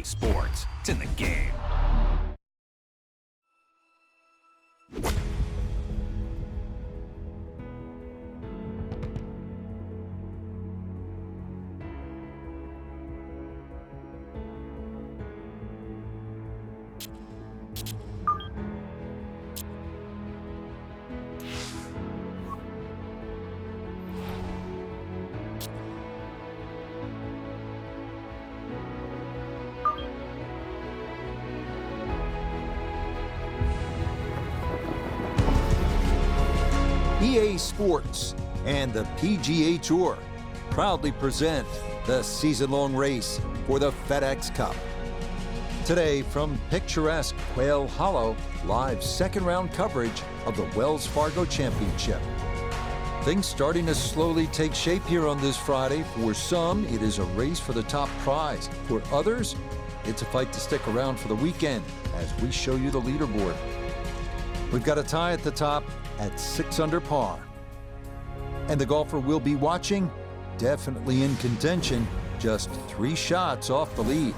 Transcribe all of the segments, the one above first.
Sports. It's in the game. EA Sports and the PGA Tour proudly present the season-long race for the FedEx Cup. Today, from picturesque Quail Hollow, live second-round coverage of the Wells Fargo Championship. Things starting to slowly take shape here on this Friday. For some, it is a race for the top prize. For others, it's a fight to stick around for the weekend as we show you the leaderboard. We've got a tie at the top at 6 under par. And the golfer we'll be watching, definitely in contention, just 3 shots off the lead.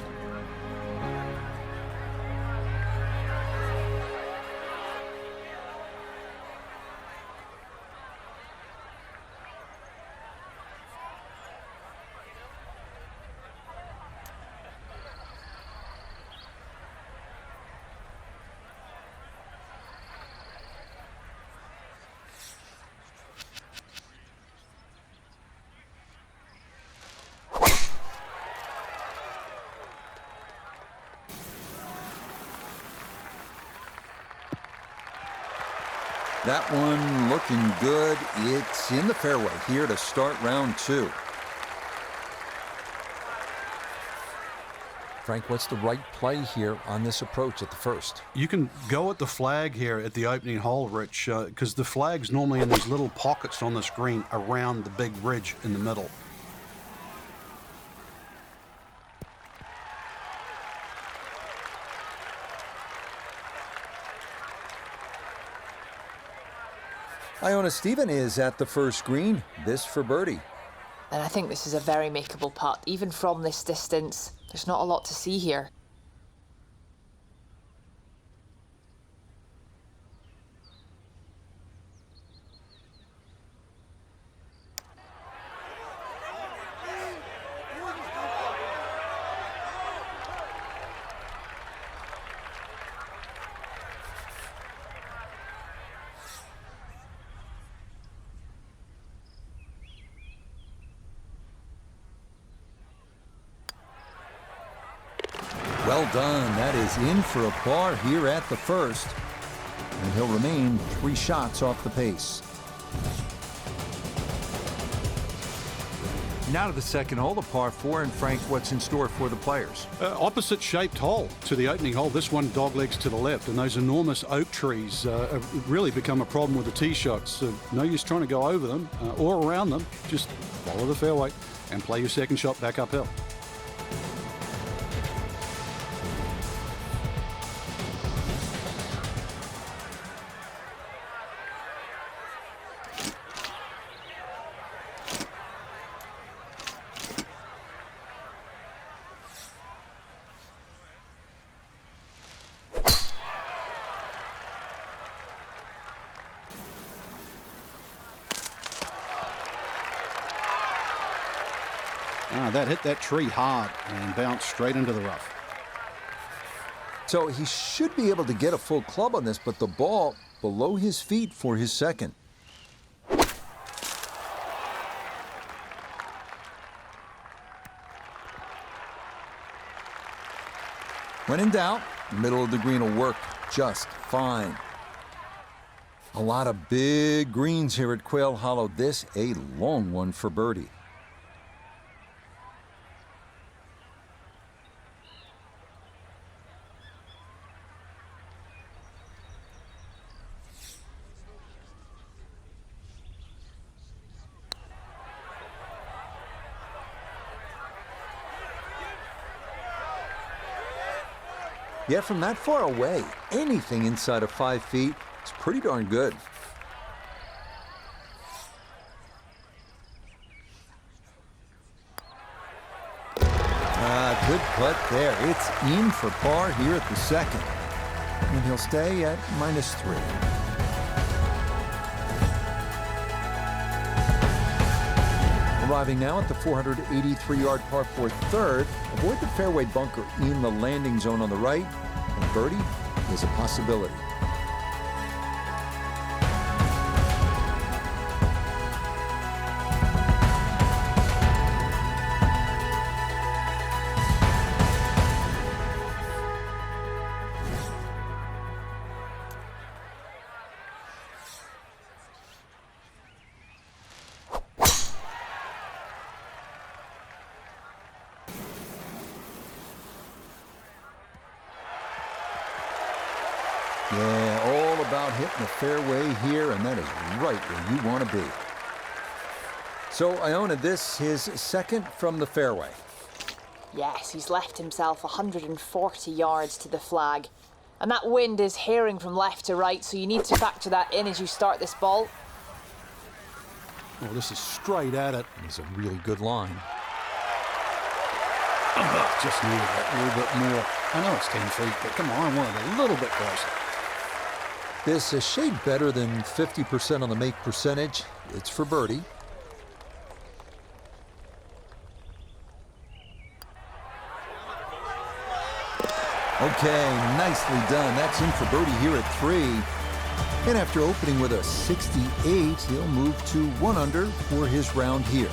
That one looking good. It's in the fairway here to start round 2. Frank, what's the right play here on this approach at the first? You can go at the flag here at the opening hole, Rich, because the flag's normally in these little pockets on the screen around the big ridge in the middle. Iona Stephen is at the first green. This for birdie. And I think this is a very makeable putt. Even from this distance, there's not a lot to see here. Well done. That is in for a par here at the first. And he'll remain 3 shots off the pace. Now to the second hole, the par 4. And Frank, what's in store for the players? Opposite shaped hole to the opening hole. This one dog legs to the left. And those enormous oak trees have really become a problem with the tee shots. So no use trying to go over them or around them. Just follow the fairway and play your second shot back uphill. That hit that tree hard and bounced straight into the rough. So he should be able to get a full club on this, but the ball below his feet for his second. When in doubt, middle of the green will work just fine. A lot of big greens here at Quail Hollow. This a long one for birdie. Yet from that far away, anything inside of 5 feet is pretty darn good. Good putt there. It's in for par here at the second. And he'll stay at -3. Arriving now at the 483-yard par 4 third. Avoid the fairway bunker in the landing zone on the right. And birdie is a possibility. Yeah, all about hitting the fairway here, and that is right where you want to be. So, Iona, this his second from the fairway. Yes, he's left himself 140 yards to the flag. And that wind is herring from left to right, so you need to factor that in as you start this ball. Oh, this is straight at it. It's a really good line. Oh, just needed that little bit more. I know it's 10 feet, but come on, I want it a little bit closer. This is a shade better than 50% on the make percentage. It's for birdie. Okay, nicely done. That's in for birdie here at 3. And after opening with a 68, he'll move to 1 under for his round here.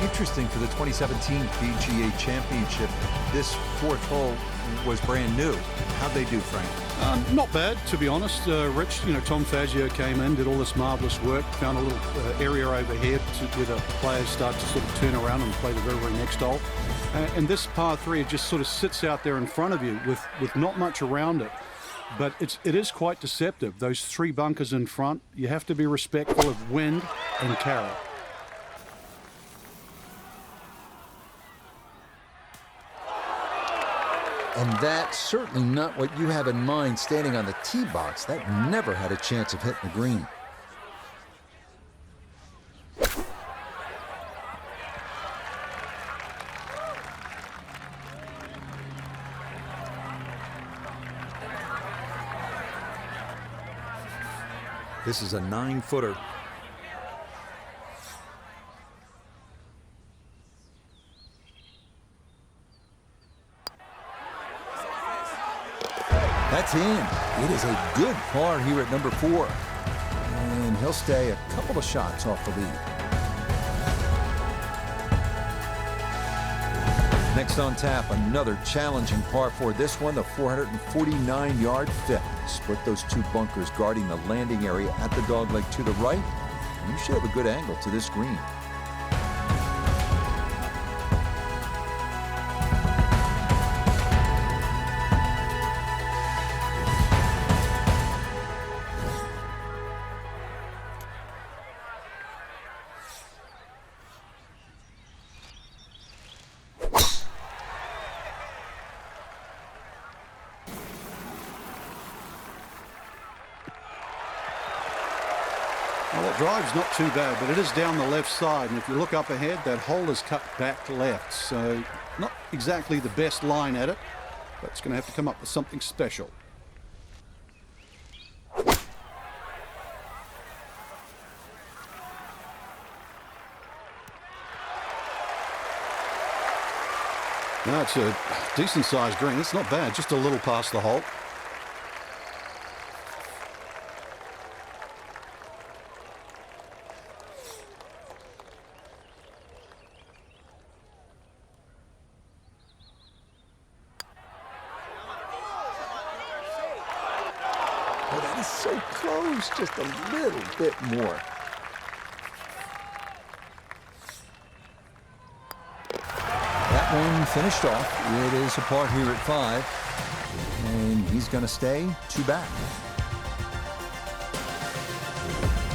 Interesting for the 2017 PGA Championship. This 4th hole was brand new. How'd they do, Frank? Not bad, to be honest. Rich, Tom Fazio came in, did all this marvelous work, found a little area overhead where the players start to sort of turn around and play the very, very next hole. And this par 3, it just sort of sits out there in front of you with not much around it. But it is quite deceptive. Those 3 bunkers in front, you have to be respectful of wind and carry. And that's certainly not what you have in mind standing on the tee box. That never had a chance of hitting the green. This is a 9-footer. That's in. It is a good par here at number 4. And he'll stay a couple of shots off the lead. Next on tap, another challenging par 4. This one, the 449-yard 5th. Split those 2 bunkers guarding the landing area at the dogleg to the right. And you should have a good angle to this green. Well, that drive's not too bad, but it is down the left side. And if you look up ahead, that hole is cut back left. So not exactly the best line at it, but it's going to have to come up with something special. Now it's a decent-sized green. It's not bad, just a little past the hole. Oh, that is so close, just a little bit more. That one finished off. It is a par here at 5. And he's going to stay 2 back.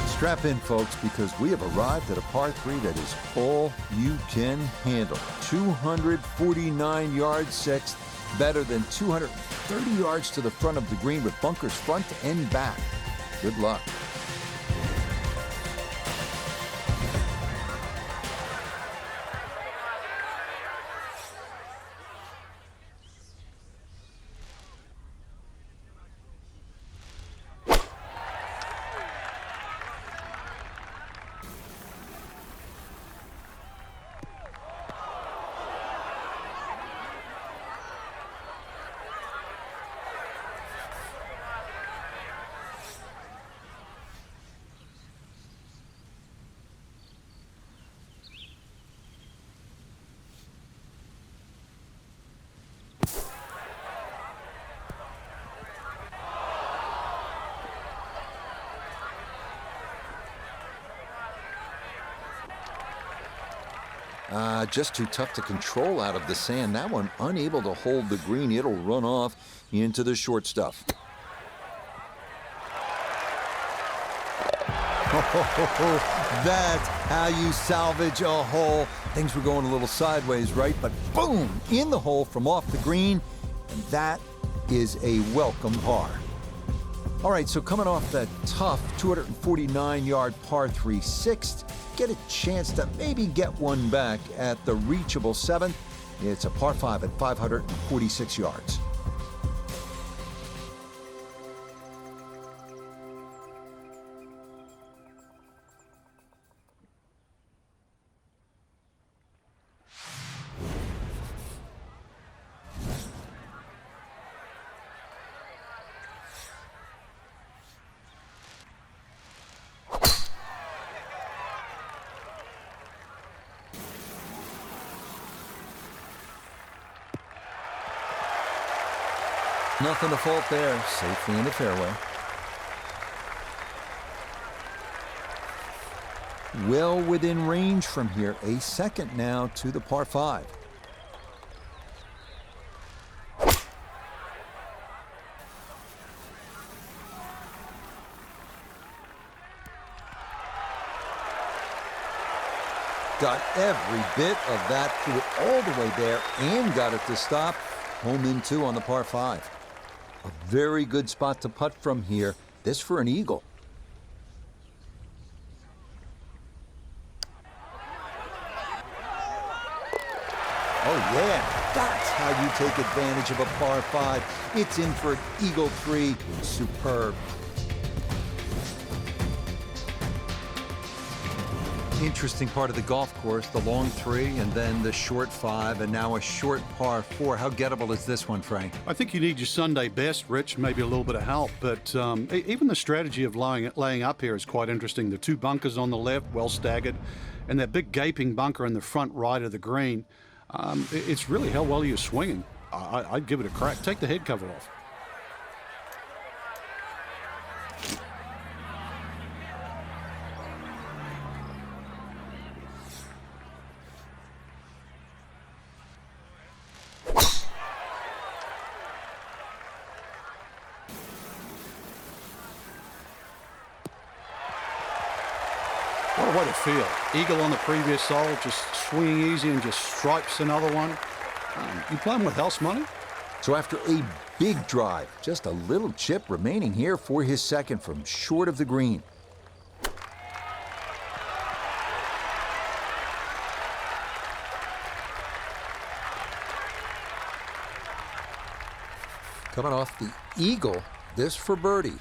Strap in, folks, because we have arrived at a par 3 that is all you can handle. 249 yards 6th, better than 230 yards to the front of the green with bunkers front and back. Good luck. Just too tough to control out of the sand. That one unable to hold the green. It'll run off into the short stuff. That's how you salvage a hole. Things were going a little sideways, right? But boom, in the hole from off the green. And that is a welcome par. All right, so coming off that tough 249-yard par 3 sixth, get a chance to maybe get one back at the reachable 7th. It's a par 5 at 546 yards. Nothing to fault there, safely in the fairway. Well within range from here, a second now to the par 5. Got every bit of that, threw it all the way there and got it to stop. Home in 2 on the par 5. A very good spot to putt from here. This for an eagle. Oh yeah, that's how you take advantage of a par 5. It's in for an eagle 3. Superb. Interesting part of the golf course, the long 3 and then the short 5 and now a short par 4. How gettable is this one, Frank? I think you need your Sunday best, Rich, maybe a little bit of help, but even the strategy of laying up here is quite interesting. The 2 bunkers on the left, well staggered, and that big gaping bunker in the front right of the green. It's really how well you're swinging. I'd give it a crack. Take the head cover off. What a way to feel. Eagle on the previous hole, just swinging easy and just stripes another one. You playing with house money? So after a big drive, just a little chip remaining here for his second from short of the green. Coming off the eagle, this for birdie.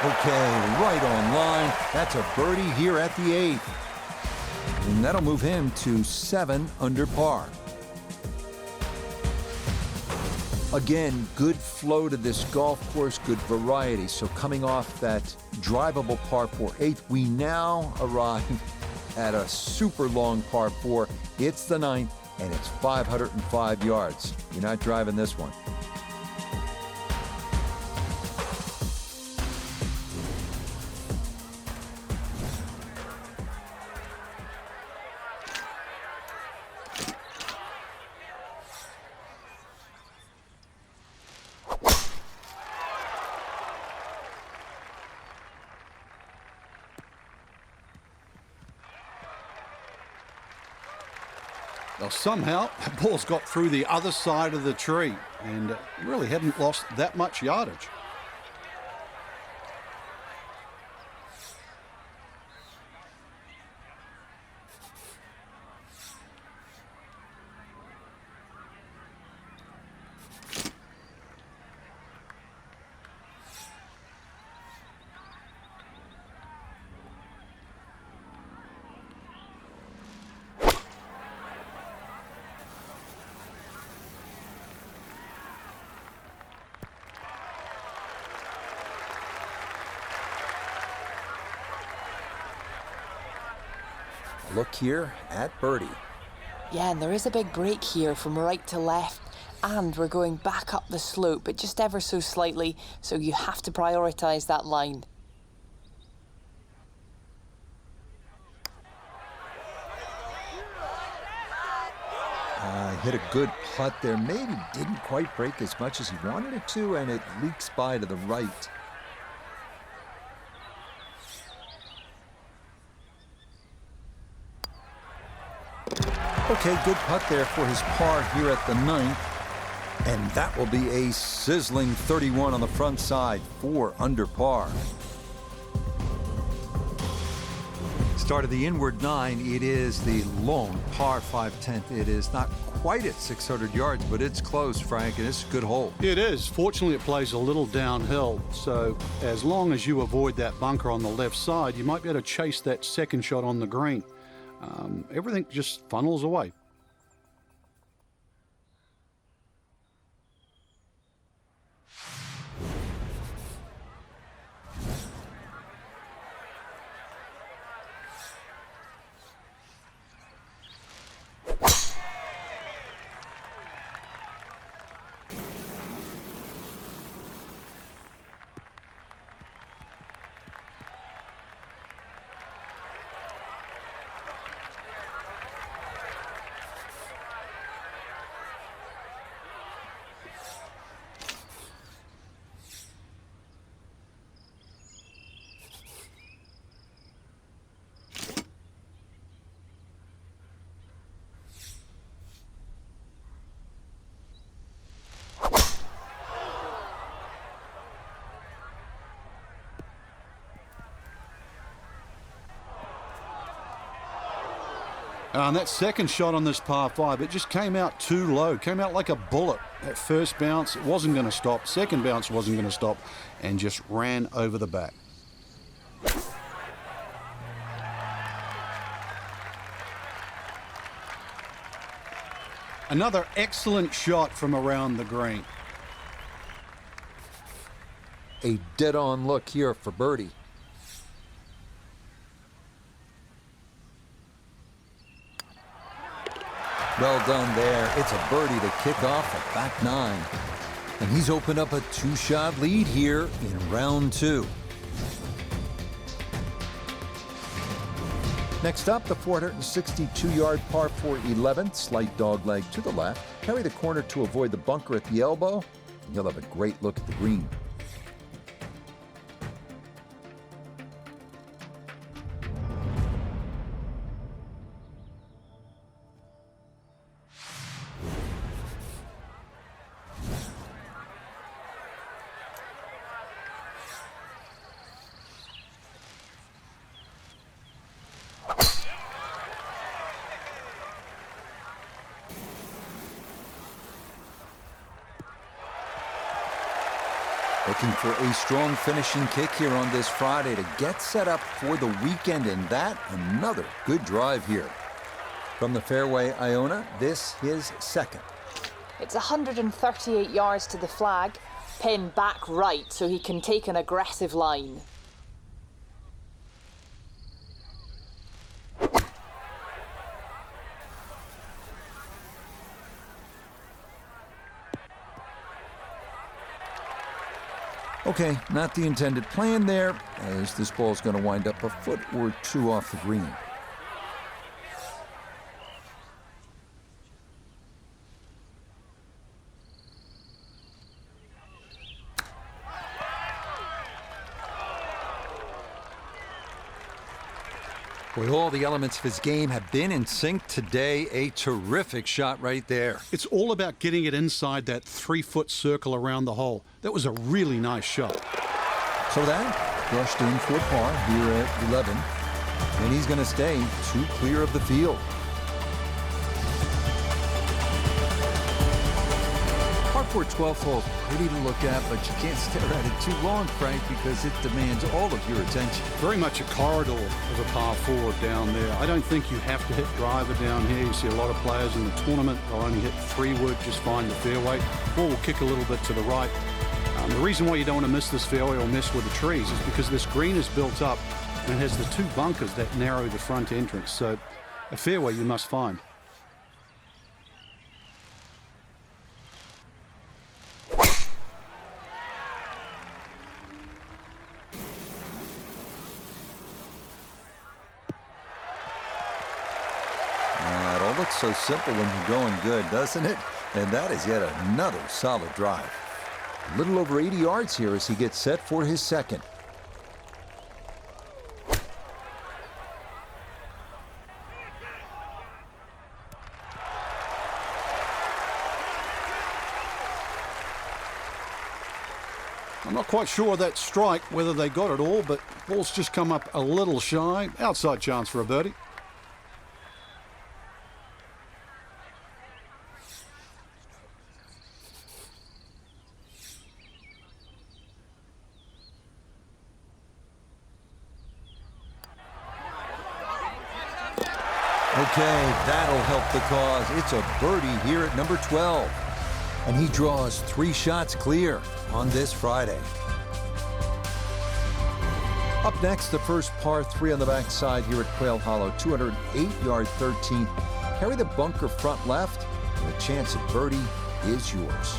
Okay, right on line. That's a birdie here at the 8th. And that'll move him to 7 under par. Again, good flow to this golf course, good variety. So coming off that drivable par 4 8th, we now arrive at a super long par 4. It's the 9th, and it's 505 yards. You're not driving this one. Well, somehow the ball's got through the other side of the tree and really hadn't lost that much yardage. Look here at birdie. Yeah, and there is a big break here from right to left, and we're going back up the slope, but just ever so slightly, so you have to prioritise that line. Hit a good putt there. Maybe didn't quite break as much as he wanted it to, and it leaks by to the right. Okay, good putt there for his par here at the 9th. And that will be a sizzling 31 on the front side, 4 under par. Start of the inward 9. It is the long par 5/10. It is not quite at 600 yards, but it's close, Frank, and it's a good hole. It is. Fortunately, it plays a little downhill, so as long as you avoid that bunker on the left side, you might be able to chase that second shot on the green. Everything just funnels away. And that second shot on this par 5, it just came out too low, came out like a bullet. That first bounce, it wasn't going to stop. Second bounce wasn't going to stop, and just ran over the back. Another excellent shot from around the green. A dead-on look here for birdie. Well done there. It's a birdie to kick off the back 9. And he's opened up a 2-shot lead here in round 2. Next up, the 462-yard par 4 11th, slight dogleg to the left. Carry the corner to avoid the bunker at the elbow. And you'll have a great look at the green. Looking for a strong finishing kick here on this Friday to get set up for the weekend, and that another good drive here. From the fairway, Iona, this his second. It's 138 yards to the flag, pin back right so he can take an aggressive line. Okay, not the intended plan there, as this ball's going to wind up a foot or 2 off the green. Boy, all the elements of his game have been in sync today. A terrific shot right there. It's all about getting it inside that 3-foot circle around the hole. That was a really nice shot. So that brushed in for par here at 11, and he's going to stay 2 clear of the field. Par 4 12th hole is pretty to look at, but you can't stare at it too long, Frank, because it demands all of your attention. Very much a corridor of a par 4 down there. I don't think you have to hit driver down here. You see a lot of players in the tournament, they'll only hit 3-wood, just find the fairway. Ball will kick a little bit to the right. The reason why you don't want to miss this fairway or mess with the trees is because this green is built up and it has the 2 bunkers that narrow the front entrance. So a fairway you must find. looks so simple when you're going good, doesn't it? And that is yet another solid drive. A little over 80 yards here as he gets set for his second. I'm not quite sure that strike, whether they got it all, but ball's just come up a little shy. Outside chance for a birdie. Okay, that'll help the cause. It's a birdie here at number 12. And he draws 3 shots clear on this Friday. Up next, the first par 3 on the backside here at Quail Hollow, 208-yard 13th. Carry the bunker front left, and the chance at birdie is yours.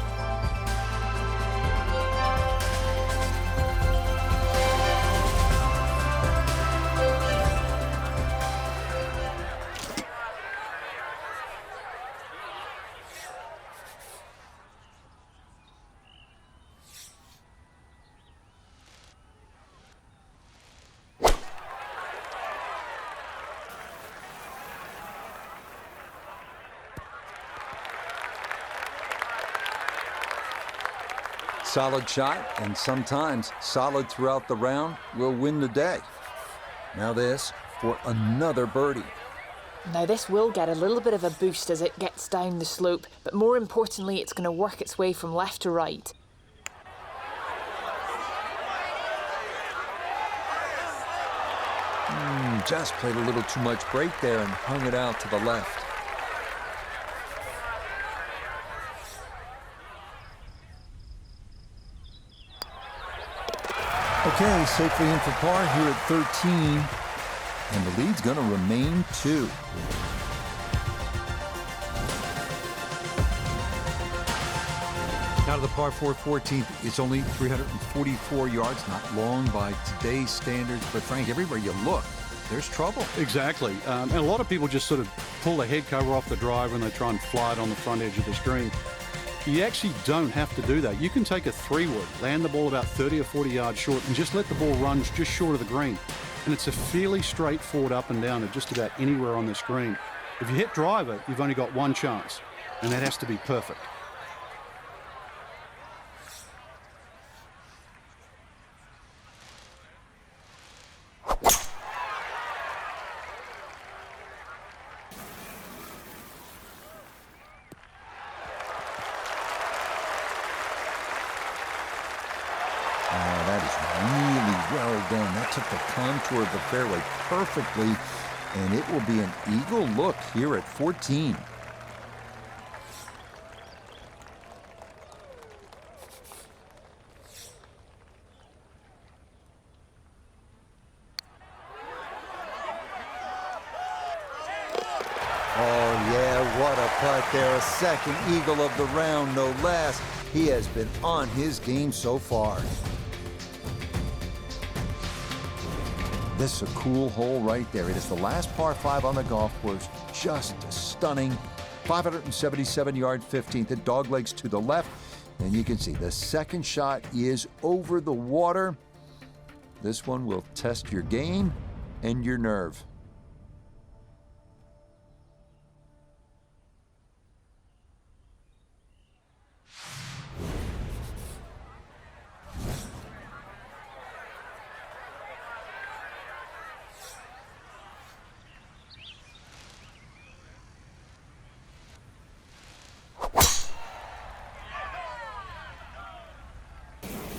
Solid shot, and sometimes solid throughout the round, will win the day. Now this for another birdie. Now this will get a little bit of a boost as it gets down the slope, but more importantly, it's going to work its way from left to right. Just played a little too much break there and hung it out to the left. Okay, safely in for par here at 13, and the lead's going to remain 2. Out of the par 4 14th, it's only 344 yards, not long by today's standards. But Frank, everywhere you look, there's trouble. Exactly. And a lot of people just sort of pull the head cover off the driver and they try and fly it on the front edge of the screen. You actually don't have to do that. You can take a 3-wood, land the ball about 30 or 40 yards short, and just let the ball run just short of the green. And it's a fairly straightforward up and down at just about anywhere on the screen. If you hit driver, you've only got one chance, and that has to be perfect. That is really well done. That took the contour of the fairway perfectly, and it will be an eagle look here at 14. Oh, yeah, what a putt there. A second eagle of the round, no less. He has been on his game so far. This is a cool hole right there. It is the last par 5 on the golf course. Just a stunning 577-yard 15th. It doglegs to the left. And you can see the second shot is over the water. This one will test your game and your nerve.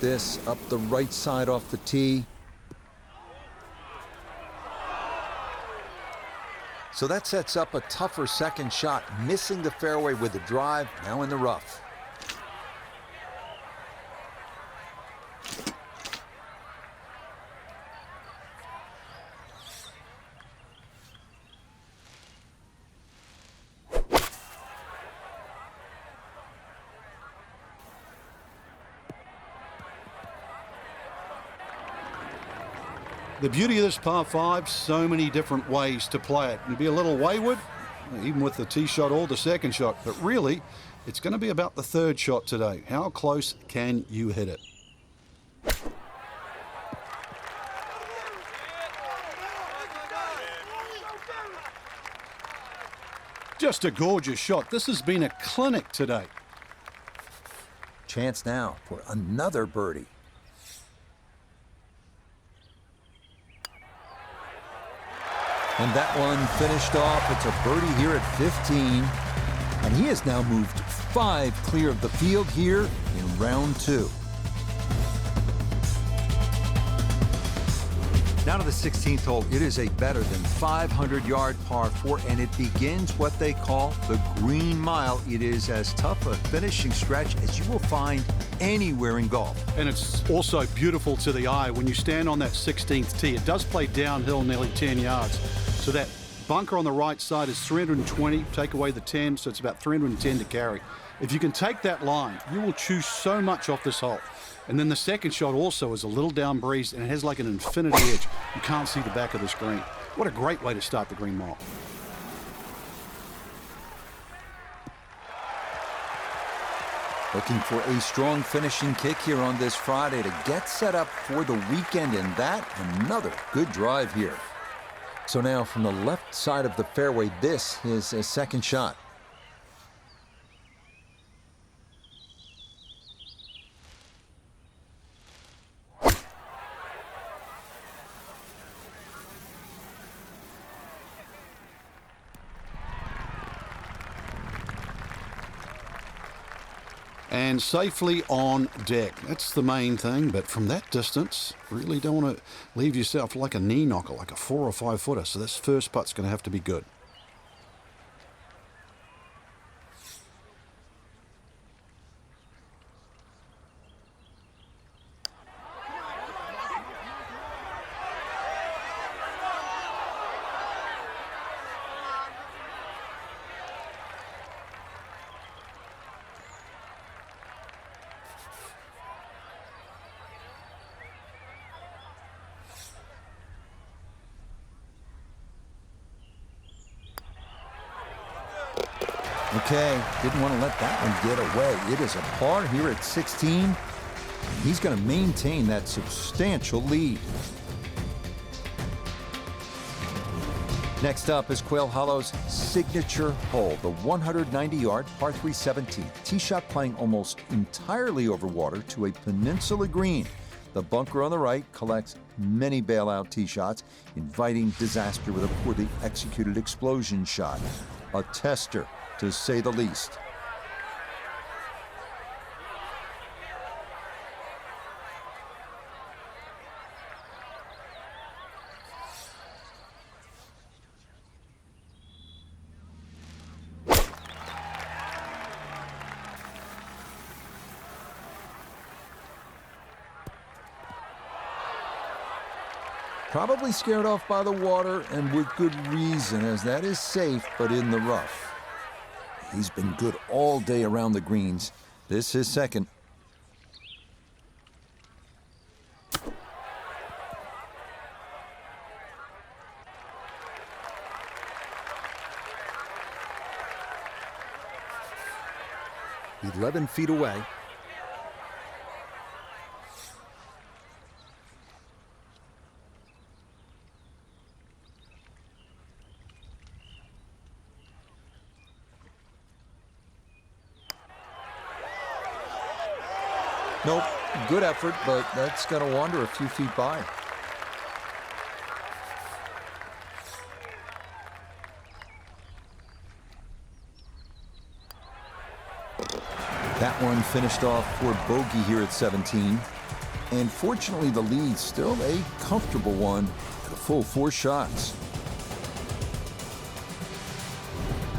This up the right side off the tee. So that sets up a tougher second shot, missing the fairway with the drive, now in the rough. The beauty of this par 5, so many different ways to play it. You'd be a little wayward, even with the tee shot or the second shot. But really, it's going to be about the third shot today. How close can you hit it? Just a gorgeous shot. This has been a clinic today. Chance now for another birdie. And that one finished off. It's a birdie here at 15. And he has now moved 5 clear of the field here in round 2. Now to the 16th hole. It is a better than 500-yard par 4, and it begins what they call the Green Mile. It is as tough a finishing stretch as you will find anywhere in golf. And it's also beautiful to the eye when you stand on that 16th tee. It does play downhill nearly 10 yards. So that bunker on the right side is 320. Take away the 10, so it's about 310 to carry. If you can take that line, you will choose so much off this hole. And then the second shot also is a little down breeze, and it has like an infinity edge. You can't see the back of the screen. What a great way to start the Green Mile. Looking for a strong finishing kick here on this Friday to get set up for the weekend, and that another good drive here. So now from the left side of the fairway, this is a second shot. And safely on deck. That's the main thing, but from that distance, really don't want to leave yourself like a knee knocker, like a 4 or 5 footer. So this first putt's going to have to be good. Okay, didn't want to let that one get away. It is a par here at 16. He's going to maintain that substantial lead. Next up is Quail Hollow's signature hole, the 190-yard par 3 17. Tee shot playing almost entirely over water to a peninsula green. The bunker on the right collects many bailout tee shots, inviting disaster with a poorly executed explosion shot. A tester, to say the least. Probably scared off by the water, and with good reason, as that is safe, but in the rough. He's been good all day around the greens. This is second. "11 feet away. Nope, good effort, but that's going to wander a few feet by. That one finished off for bogey here at 17. And fortunately, the lead's still a comfortable one at a full 4 shots.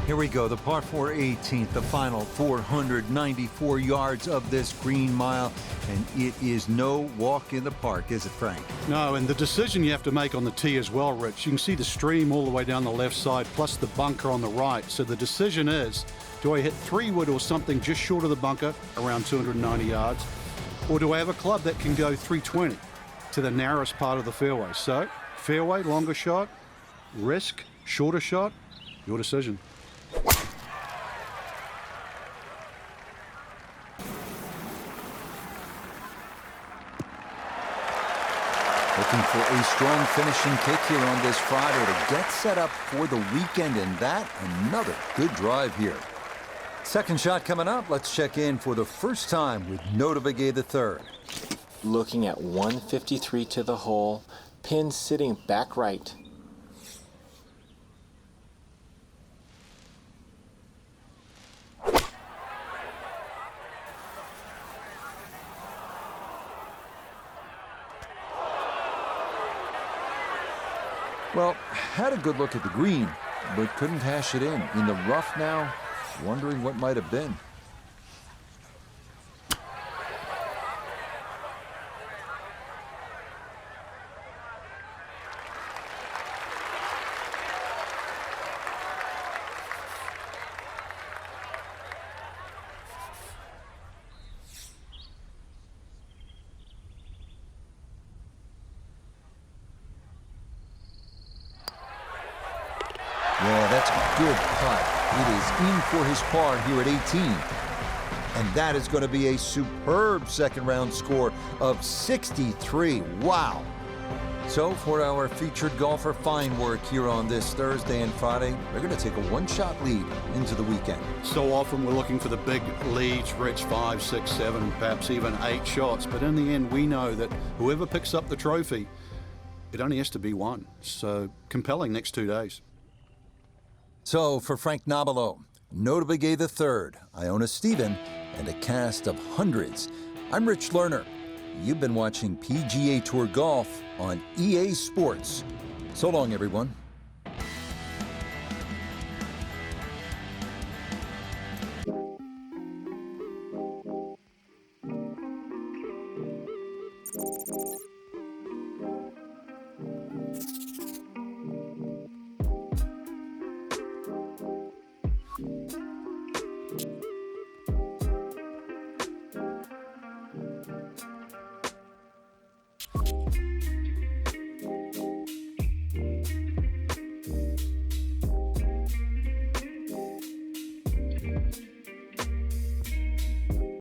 Here we go, the par 4 18th, the final 494 yards of this Green Mile, and it is no walk in the park, is it, Frank? No, and the decision you have to make on the tee as well, Rich. You can see the stream all the way down the left side, plus the bunker on the right. So the decision is, do I hit 3-wood or something just short of the bunker, around 290 yards, or do I have a club that can go 320 to the narrowest part of the fairway? So, fairway, longer shot, risk, shorter shot, your decision. Looking for a strong finishing kick here on this Friday to get set up for the weekend, and that another good drive here. Second shot coming up. Let's check in for the first time with Notobegay III. Looking at 153 to the hole, pin sitting back right. Well, had a good look at the green, but couldn't hash it in. In the rough now, wondering what might have been. Yeah, that's a good putt. It is in for his par here at 18. And that is going to be a superb second round score of 63. Wow. So for our featured golfer, fine work here on this Thursday and Friday. They're going to take a one-shot lead into the weekend. So often we're looking for the big leads, rich 5, 6, 7, perhaps even 8 shots. But in the end, we know that whoever picks up the trophy, it only has to be one. So compelling next 2 days. So for Frank Nobilo, Notobegay III, Iona Stephen, and a cast of hundreds, I'm Rich Lerner. You've been watching PGA Tour Golf on EA Sports. So long, everyone.